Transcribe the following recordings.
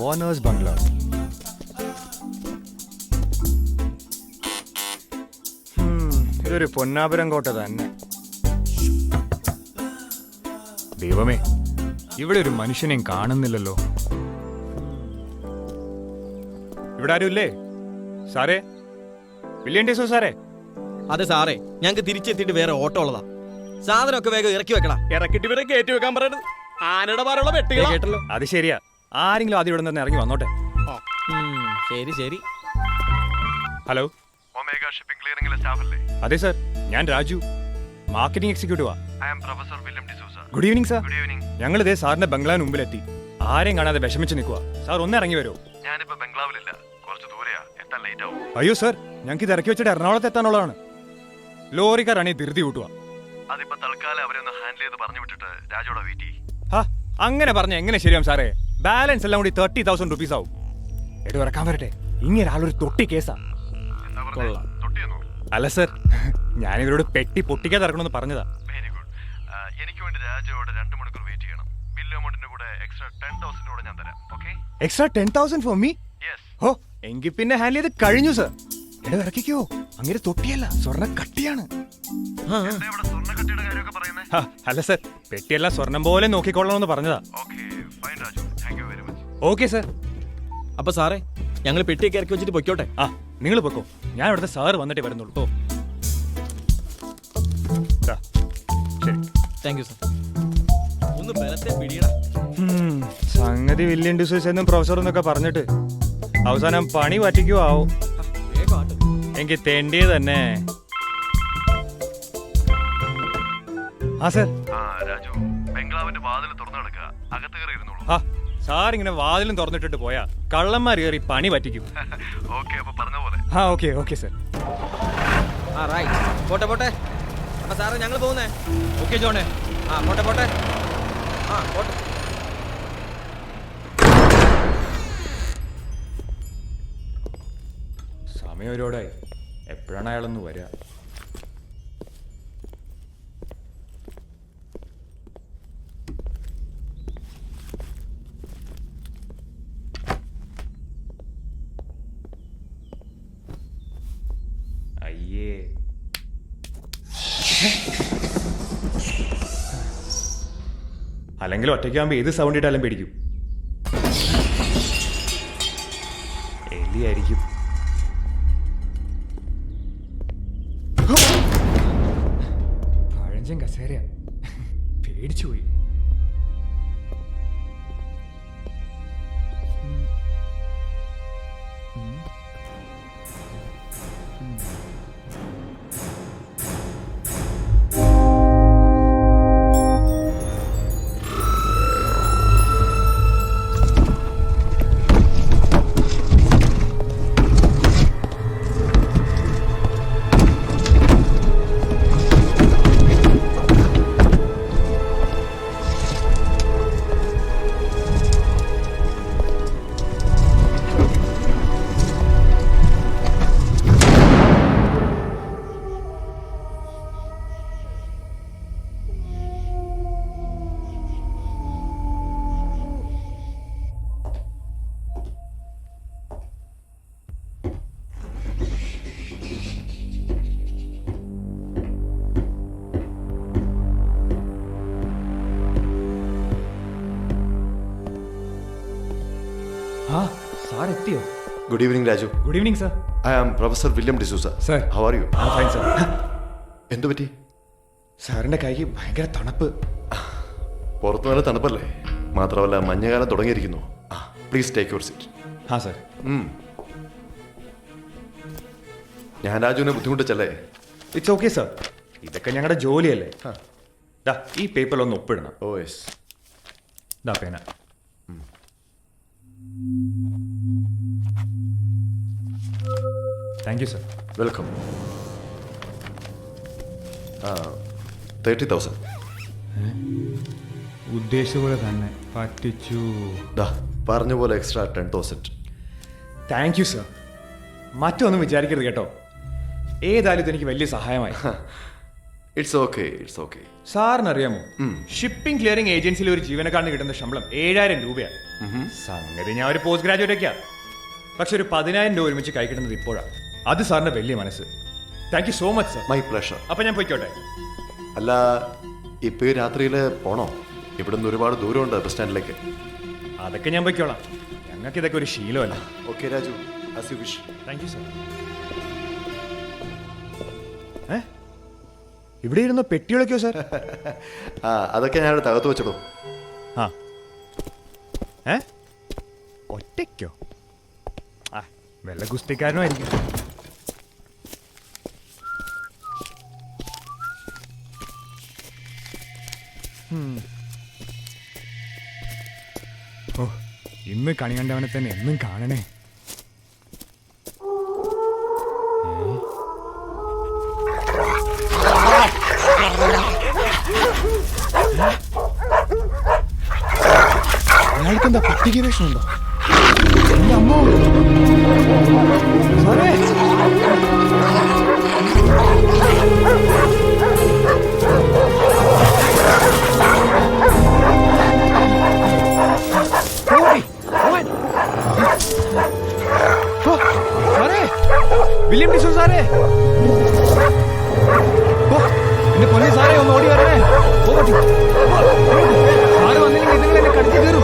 Owners ബംഗ്ലാവ്. ഇതൊരു പൊന്നാപുരം കോട്ട തന്നെ. ദൈവമേ, ഇവിടെ ഒരു മനുഷ്യനെയും കാണുന്നില്ലല്ലോ. ഇവിടെ ആരും ഇല്ലേ സാറേ? വില്യം ഡിസോ സാറേ? അതെ സാറേ, ഞങ്ങൾക്ക് തിരിച്ചെത്തിയിട്ട് വേറെ ഓട്ടോ ഉള്ളതാ. സാധനമൊക്കെ വേഗം ഇറക്കി വെക്കടാ. ഇറക്കിട്ട് ഇവരെ കയറ്റി വെക്കാൻ പറയണത്. ആനയുടെ പാലുള്ള വെട്ടുകൾ കേട്ടല്ലോ. അത് ശരിയാ. ആരെങ്കിലും ആദ്യം ഇവിടെ നിന്ന് ഇറങ്ങി വന്നോട്ടെ. ശരി ശരി. ഹലോ, ഒമേഗ ഷിപ്പിംഗ് ക്ലിയറിംഗിലെ സ്റ്റാഫ് അല്ലേ? അതെ സർ, ഞാൻ രാജു, മാർക്കറ്റിംഗ് എക്സിക്യൂട്ടീവാ. I am professor William D'Souza. Good evening sir. Good evening. ഞങ്ങൾ ഇതേ സാറിന്റെ ബംഗ്ലാവിന് മുമ്പിലെത്തി. ആരെയും കാണാതെ വിഷമിച്ച് നിൽക്കുക. സാർ ഒന്ന് ഇറങ്ങി വരുമോ? ഞാനിപ്പോ ബംഗ്ലാവിലില്ല, കുറച്ച് ദൂരെയാ, എത്താൻ ലേറ്റ് ആവും. അയ്യോ സർ, ഞങ്ങൾക്ക് ഇത് ഇറക്കി വെച്ചിട്ട് എറണാകുളത്ത് എത്താനുള്ളതാണ്. ലോറിക്കാരാണ് ഈ ധൃതി കൂട്ടുക. അതിപ്പോ തൽക്കാലം അവരെ ഒന്ന് ഹാൻഡിൽ ചെയ്ത് പറഞ്ഞു വിട്ടിട്ട് രാജോടെ വെയിറ്റ് ചെയ്യും. അങ്ങനെ പറഞ്ഞ എങ്ങനെ ശരിയാവും സാറേ? ബാലൻസ് എല്ലാം കൂടി 30,000 റുപ്പീസ് ആവും. എടോ ഇറക്കാൻ വരട്ടെ. ഇങ്ങനെ ആളൊരു തൊട്ടി കേസാ. എന്താ പറഞ്ഞേ? തൊട്ടിയെന്നോ? അല്ല സർ, ഞാനിവരോട് പെട്ടി പൊട്ടിക്കാതെ ഇറക്കണമെന്ന് പറഞ്ഞതാ. Very good. എനിക്ക് വേണ്ടി രാജോടെ 2 മണിക്കൂർ വെയിറ്റ് ചെയ്യണം. ബില്ല് അമൗണ്ടിന്റെ കൂടെ എക്സ്ട്രാ 10,000 കൂടെ ഞാൻ തരാം. Okay? Extra 10,000 for me? Yes. ഓ, എങ്കിൽ പിന്നെ ഹാൻഡിൽ ചെയ്ത് കഴിഞ്ഞു സർ. എടോ ഇറക്കിക്കോ. അങ്ങനെ തൊട്ടിയല്ല, സ്വർണ്ണ കട്ടിയാണ്. എന്താ ഇവിടെ സ്വർണ്ണക്കട്ടിയുടെ കാര്യമൊക്കെ പറയുന്നേ? അല്ല സർ, പെട്ടിയെല്ലാം സ്വർണം പോലെ നോക്കിക്കൊള്ളണമെന്ന് പറഞ്ഞതാ. Okay fine Raju, thank you very much. Okay sir. അപ്പൊ സാറേ, ഞങ്ങൾ പെട്ടിയൊക്കെ ഇറക്കി വെച്ചിട്ട് പൊയ്ക്കോട്ടെ? നിങ്ങൾ പൊക്കോ, ഞാൻ ഇവിടുത്തെ സാറ് വന്നിട്ടേ വരുന്നുള്ളൂ. ദാ, ശരി. Thank you sir. ഒന്ന് ബലത്തെ പിടിയടാ. സംഗതി വില്യം ഡിസൂസ് എന്നും പ്രൊഫസർ എന്നൊക്കെ പറഞ്ഞിട്ട് അവസാനം പണി പറ്റിക്കുവോ ആവോ? വേഗം ആട്ട്. എനിക്ക് തെണ്ടിയത് തന്നെ. സർ. രാജു, ബംഗ്ലാവിന്റെ വാതിൽ തുറന്നു കിടക്കുക, അകത്ത് കയറി ഇരുന്നോളൂ. സാർ ഇങ്ങനെ വാതിലും തുറന്നിട്ടിട്ട് പോയാ കള്ളന്മാർ കയറി പണി പറ്റിക്കും. ഓക്കെ, അപ്പൊ പറഞ്ഞ പോലെ. Okay okay sir. പോട്ടെ പോട്ടെ. അപ്പൊ സാറേ, ഞങ്ങൾ പോകുന്നേ. ഓക്കെ ജോണേ. പോട്ടെ പോട്ടെ. പോട്ടെ. സമയം ഒരുപാടായി. എപ്പോഴാണ് അയാളൊന്ന് വരിക? അയ്യേ, അല്ലെങ്കിൽ ഒറ്റയ്ക്കാകുമ്പോ ഏത് സൗണ്ട് ഇട്ടാലും പേടിക്കും. എലിയായിരിക്കും. പഴഞ്ചൻ കസേരയാ, പേടിച്ചു പോയി. സാർ എത്തിയോ? Good evening Raju. Good evening sir. I am professor William D'Souza. Sir, how are you? Fine sir. എന്തു പറ്റി? സാറിന്റെ കൈക്ക് ഭയങ്കര തണുപ്പ്. പുറത്തു നല്ല തണുപ്പല്ലേ? മാത്രമല്ല മഞ്ഞകാലം തുടങ്ങിയിരിക്കുന്നു. Please take your seat. Sir. ഞാൻ രാജുവിനെ ബുദ്ധിമുട്ടിച്ചല്ലേ? ഇറ്റ്സ് ഓക്കെ സർ, ഇതൊക്കെ ഞങ്ങളുടെ ജോലിയല്ലേ. ഈ പേപ്പറിലൊന്ന് ഒപ്പിടണം. ഓ യെസ്. ദാ പേന. Thank you sir. വെൽക്കം. 30,000. ഉദ്ദേശിച്ച പോലെ തന്നെ പറ്റിച്ചു. പറഞ്ഞ പോലെ എക്സ്ട്രാ 10,000. Thank you sir. മറ്റൊന്നും വിചാരിക്കരുത് കേട്ടോ. ഏതായാലും ഇതെനിക്ക് വലിയ സഹായമായി. It's okay. സാറിനറിയാമോ, ഷിപ്പിംഗ് ക്ലിയറിംഗ് ഏജൻസിയിൽ ഒരു ജീവനക്കാരന് കിട്ടുന്ന ശമ്പളം 7,000 രൂപയാണ്. സംഗതി ഞാൻ ഒരു പോസ്റ്റ് ഗ്രാജുവേറ്റ് ഒക്കെയാ. പക്ഷെ ഒരു 10,000 രൂപ ഒരുമിച്ച് കൈ കിട്ടുന്നത് ഇപ്പോഴാണ്. അത് സാറിന്റെ വലിയ മനസ്സ്. Thank you so much sir. My pleasure. അപ്പൊ ഞാൻ പോയിക്കോട്ടെ. അല്ല, ഇപ്പൊ ഈ രാത്രിയിൽ പോണോ? ഇവിടുന്ന് ഒരുപാട് ദൂരമുണ്ട് ബസ് സ്റ്റാൻഡിലേക്ക്. അതൊക്കെ ഞാൻ പോയിക്കോളാം. ഞങ്ങൾക്ക് ഇതൊക്കെ ഒരു ശീലമല്ല. Okay Raju, as you wish. Thank you sir. ഇവിടെ ഇരുന്ന പെട്ടികളൊക്കെയോ സാർ? ആ, അതൊക്കെ ഞാൻ തകർത്ത് വെച്ചിടും. ആ ഒറ്റയ്ക്കോ? ആ, വല്ല ഗുസ്തിക്കാരനും ആയിരിക്കും. ഓ, ഇന്ന് കണി കണ്ടവനെ തന്നെ എന്നും കാണണേ. അയാൾക്കെന്താ പട്ടിക വേഷമുണ്ടോ? എന്റെ അമ്മോ സാറേ! സാറേ, വില്യം ഡിസോ സാറേ! എന്റെ പൊന്നി സാറേ, ഒന്ന് ഓടി വരണേ. സാറ് വന്നില്ലെങ്കിൽ ഇതുങ്ങൾ എന്നെ കടിച്ചു കയറും.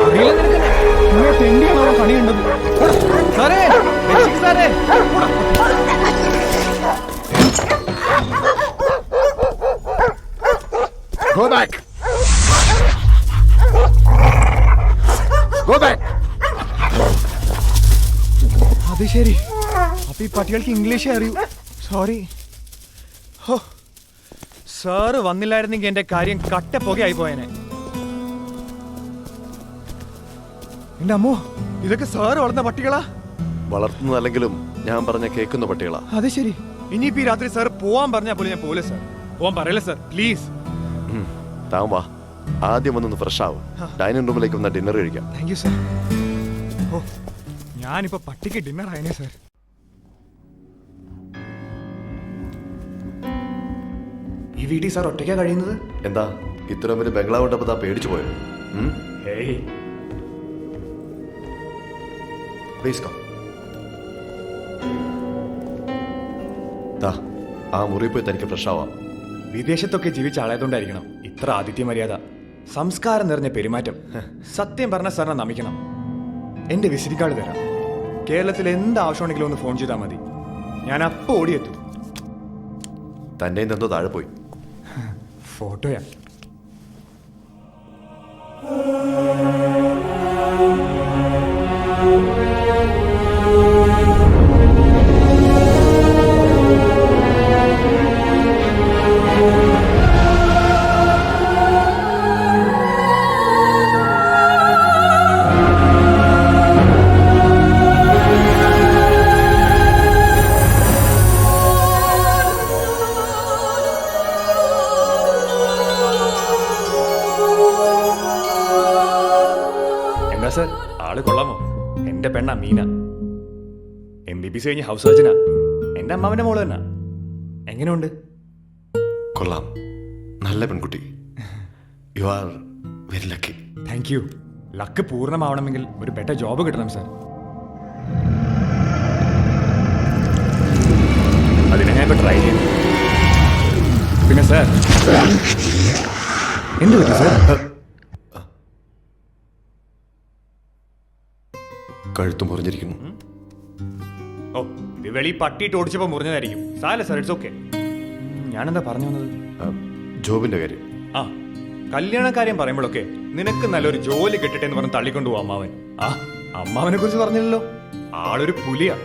അറിയില്ല നിനക്ക് നിങ്ങൾ തെണ്ടിയാണോ കണി കണ്ടത്? സാറേ, രക്ഷിക്ക് സാറേ! Go back. Go back. അത് ശരി, അപ്പൊ ഈ പട്ടികൾക്ക് ഇംഗ്ലീഷേ അറിയൂ. സോറി. സാറ് വന്നില്ലായിരുന്നെങ്കിൽ എന്റെ കാര്യം കട്ടപ്പുകയായി പോയനെ. എന്റെ അമ്മോ, ഇതൊക്കെ സാറ് വളർന്ന പട്ടികളാ? വളർത്തുന്നതല്ലെങ്കിലും ഞാൻ പറഞ്ഞ കേൾക്കുന്ന പട്ടികളാ. അത് ശരി. ഇനിയിപ്പോ ഈ രാത്രി സാർ പോവാൻ പറഞ്ഞാൽ പോലും ഞാൻ പോലെ സാർ. പോവാൻ പറയല്ലേ സാർ, പ്ലീസ്. താൻ വാ, ആദ്യം വന്നൊന്ന് ഫ്രഷ് ആവും. ഡൈനിങ് റൂമിലേക്ക് വന്ന ഡിന്നർ കഴിക്കാം. Thank you sir. ഓ, ഞാനിപ്പോ പട്ടിക്ക് ഡിന്നർ ആയനെ സാർ. ഈ വീട്ടിൽ സാർ ഒറ്റയ്ക്കാ കഴിയുന്നത്? എന്താ ഇത്രയും വലിയ ബംഗ്ലാവ് ഉണ്ടപ്പോ താൻ പേടിച്ചു പോയോ? Hey, please come. ആ മുറി പോയി തനിക്ക് ഫ്രഷ് ആവാം. വിദേശത്തൊക്കെ ജീവിച്ച ആളായതുകൊണ്ടായിരിക്കണം ഇത്ര ആതിഥ്യ മര്യാദ, സംസ്കാരം നിറഞ്ഞ പെരുമാറ്റം. സത്യം പറഞ്ഞ സാറിനെ നമിക്കണം. എന്റെ വിസിറ്റ് കാർഡ് തരാം. കേരളത്തിൽ എന്ത് ആവശ്യമുണ്ടെങ്കിലും ഒന്ന് ഫോൺ ചെയ്താൽ മതി, ഞാൻ അപ്പോ ഓടിയെത്തും. തന്റെ എന്തോ താഴെ പോയി. ഫോട്ടോയാ? സർ, ആള് കൊള്ളാമോ? എന്റെ പെണ്ണ മീന, MBBS കഴിഞ്ഞ് ഹൗസ് സർജനാ. എന്റെ അമ്മാവന്റെ മോള് തന്നെ. എങ്ങനെയുണ്ട്? കൊള്ളാം, നല്ല പെൺകുട്ടി. You are very lucky. Thank you. Luck പൂർണ്ണമാവണമെങ്കിൽ ഒരു ബെറ്റർ ജോബ് കിട്ടണം സർ. അതിനെ ഞാൻ ഇപ്പൊ ട്രൈ ചെയ്യും. പിന്നെ സർ, എന്ത് പറ്റി സർ? കഴുത്ത് മുറിഞ്ഞിരിക്കുന്നു. ഓ, ഇത് വെളി പട്ടിയിട്ട് ഓടിച്ചപ്പോ മുറിഞ്ഞതായിരിക്കും. സാരല്ല സർ, ഇറ്റ്സ് ഓക്കെ. ഞാനെന്താ പറഞ്ഞു വന്നത്? ജോബിന്റെ കാര്യം. ആ, കല്യാണക്കാര്യം പറയുമ്പോഴൊക്കെ നിനക്ക് നല്ലൊരു ജോലി കിട്ടട്ടെ എന്ന് പറഞ്ഞ് തള്ളിക്കൊണ്ടുപോകും അമ്മാവൻ. ആ, അമ്മാവനെ കുറിച്ച് പറഞ്ഞില്ലല്ലോ, ആളൊരു പുലിയാ.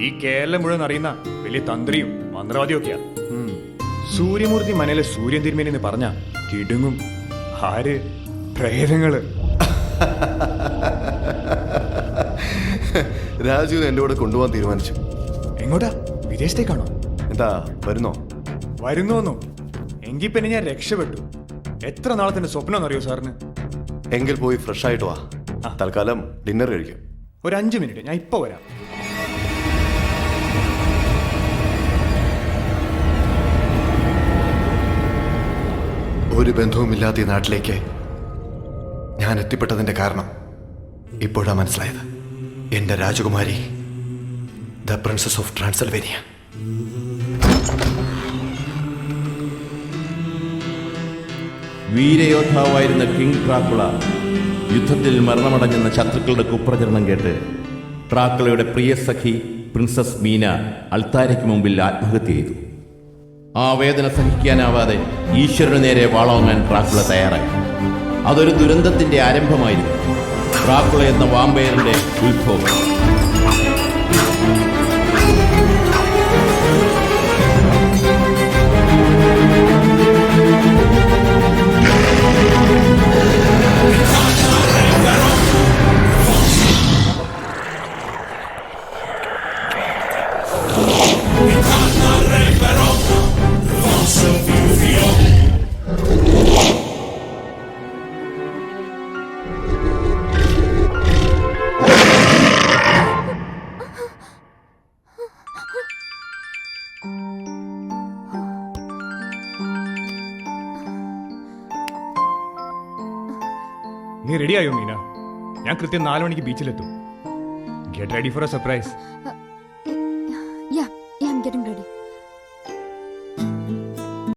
ഈ കേരളം മുഴുവൻ അറിയുന്ന വലിയ തന്ത്രിയും മന്ത്രവാദിയും ഒക്കെയാ. സൂര്യമൂർത്തി മനയിലെ സൂര്യൻ തിരുമേനി എന്ന് പറഞ്ഞ കിടുങ്ങും. ആര്? പ്രേതങ്ങള്. രാജു എന്റെ കൂടെ കൊണ്ടുപോകാൻ തീരുമാനിച്ചു. എങ്ങോട്ടാ? വിദേശത്തേക്കാണോ? എന്താ വരുന്നോ? വരുന്നോന്നോ? എങ്കിൽ പിന്നെ ഞാൻ രക്ഷപ്പെട്ടു. എത്ര നാളത്തിന്റെ സ്വപ്നം എന്നറിയോ സാറിന്? എങ്കിൽ പോയി ഫ്രഷ് ആയിട്ട് വാ. തൽക്കാലം ഡിന്നർ കഴിക്കാം. ഒരു 5 മിനിറ്റ്, ഞാൻ ഇപ്പൊ വരാം. ഒരു ബന്ധവുമില്ലാത്ത ഈ നാട്ടിലേക്ക് ഞാൻ എത്തിപ്പെട്ടതിന്റെ കാരണം ഇപ്പോഴാ മനസ്സിലായത്. എന്റെ രാജകുമാരി, ദ പ്രിൻസസ് ഓഫ് ട്രാൻസിൽവേനിയ. വീരയോദ്ധാവായിരുന്ന കിങ് ഡ്രാക്കുള യുദ്ധത്തിൽ മരണമടഞ്ഞെന്ന ശത്രുക്കളുടെ കുപ്രചരണം കേട്ട് ഡ്രാക്കുളയുടെ പ്രിയ സഖി പ്രിൻസസ് മീന അൾത്താരയ്ക്ക് മുമ്പിൽ ആത്മഹത്യ ചെയ്തു. ആ വേദന സഹിക്കാനാവാതെ ഈശ്വരന് നേരെ വാളോങ്ങാൻ ഡ്രാക്കുള തയ്യാറായി. അതൊരു ദുരന്തത്തിന്റെ ആരംഭമായിരുന്നു. ഡ്രാക്കുള എന്ന വാമ്പയറിന്റെ ഉത്ഭവം. നീ റെഡിയായോ മീന? ഞാൻ കൃത്യം 4 മണിക്ക് ബീച്ചിലെത്തും. Get ready for a surprise.